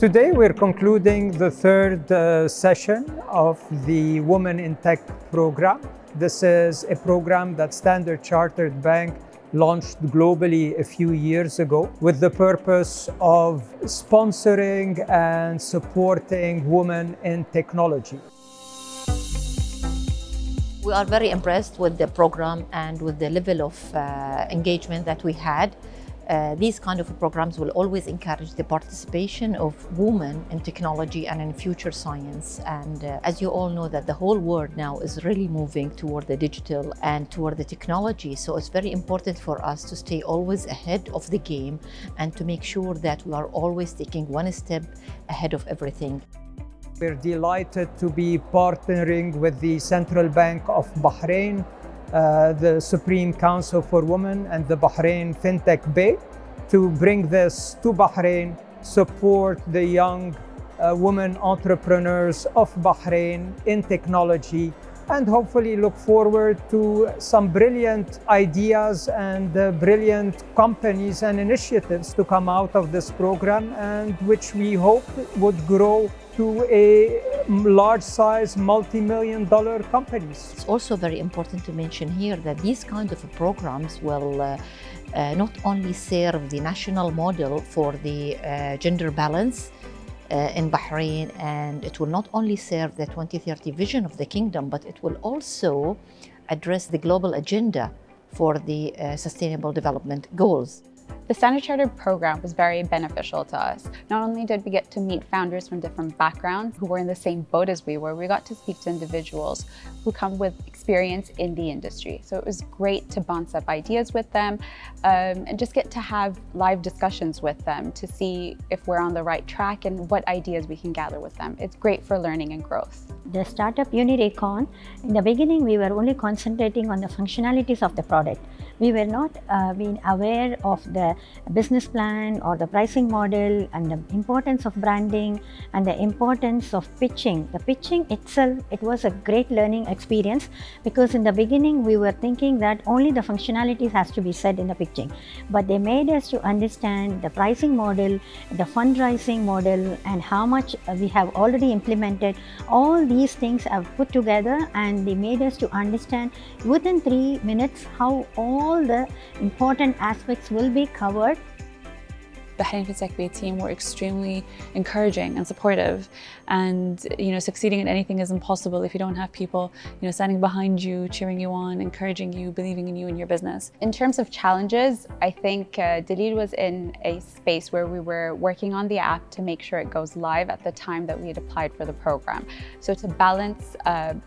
Today we're concluding the third session of the Women in Tech program. This is a program that Standard Chartered Bank launched globally a few years ago with the purpose of sponsoring and supporting women in technology. We are very impressed with the program and with the level of engagement that we had. These kind of programs will always encourage the participation of women in technology and in future science. And as you all know, that the whole world now is really moving toward the digital and toward the technology. So it's very important for us to stay always ahead of the game and to make sure that we are always taking one step ahead of everything. We're delighted to be partnering with the Central Bank of Bahrain, the Supreme Council for Women, and the Bahrain Fintech Bay to bring this to Bahrain, support the young women entrepreneurs of Bahrain in technology, and hopefully look forward to some brilliant ideas and brilliant companies and initiatives to come out of this program, and which we hope would grow to a large-size multi-million-dollar companies. It's also very important to mention here that these kind of programs will not only serve the national model for the gender balance in Bahrain, and it will not only serve the 2030 vision of the kingdom, but it will also address the global agenda for the Sustainable Development Goals. The Standard Chartered program was very beneficial to us. Not only did we get to meet founders from different backgrounds who were in the same boat as we were, we got to speak to individuals who come with experience in the industry. So it was great to bounce up ideas with them and just get to have live discussions with them to see if we're on the right track and what ideas we can gather with them. It's great for learning and growth. The startup Unitycon, in the beginning we were only concentrating on the functionalities of the product. We were not being aware of the business plan or the pricing model and the importance of branding and the importance of pitching. The pitching itself, it was a great learning experience, because in the beginning we were thinking that only the functionalities has to be said in the pitching. But they made us to understand the pricing model, the fundraising model, and how much we have already implemented. All these things are put together, and they made us to understand within 3 minutes how all the important aspects will be covered. The Bahrain Fintech Bay team were extremely encouraging and supportive, and succeeding in anything is impossible if you don't have people standing behind you, cheering you on, encouraging you, believing in you and your business. In terms of challenges, I think Dalil was in a space where we were working on the app to make sure it goes live at the time that we had applied for the program. So to balance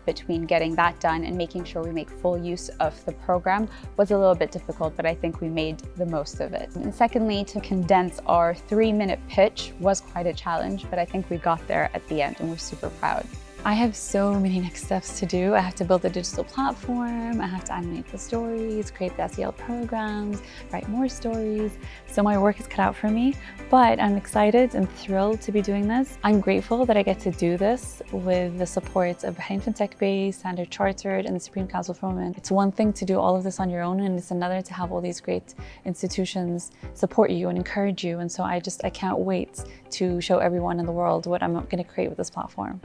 between getting that done and making sure we make full use of the program was a little bit difficult, but I think we made the most of it. And secondly, to condense our 3-minute pitch was quite a challenge, but I think we got there at the end and we're super proud. I have so many next steps to do. I have to build a digital platform, I have to animate the stories, create the SEL programs, write more stories. So my work is cut out for me, but I'm excited and thrilled to be doing this. I'm grateful that I get to do this with the support of Bahrain Fintech Bay, Standard Chartered, and the Supreme Council for Women. It's one thing to do all of this on your own, and it's another to have all these great institutions support you and encourage you. And so I can't wait to show everyone in the world what I'm going to create with this platform.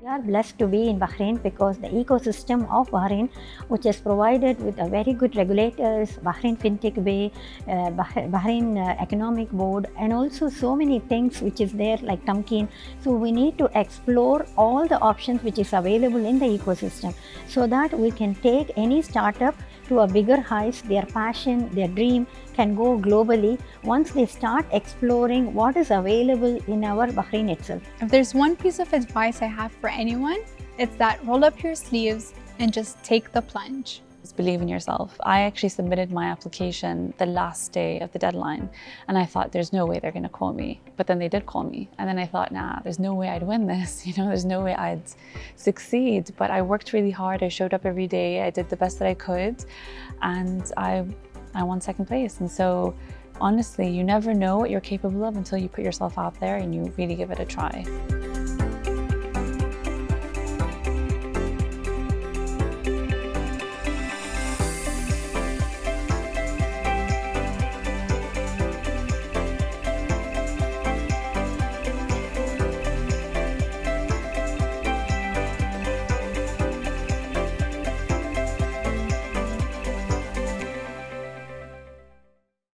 We are blessed to be in Bahrain because the ecosystem of Bahrain, which is provided with a very good regulators, Bahrain Fintech Bay, Bahrain Economic Board, and also so many things which is there like Tamkeen. So we need to explore all the options which is available in the ecosystem so that we can take any startup to a bigger heights. Their passion, their dream can go globally once they start exploring what is available in our Bahrain itself. If there's one piece of advice I have for anyone, it's that roll up your sleeves and just take the plunge. Just believe in yourself. I actually submitted my application the last day of the deadline, and I thought there's no way they're gonna call me. But then they did call me, and then I thought, nah, there's no way I'd win this. There's no way I'd succeed. But I worked really hard. I showed up every day. I did the best that I could, and I won second place. And so honestly, you never know what you're capable of until you put yourself out there and you really give it a try.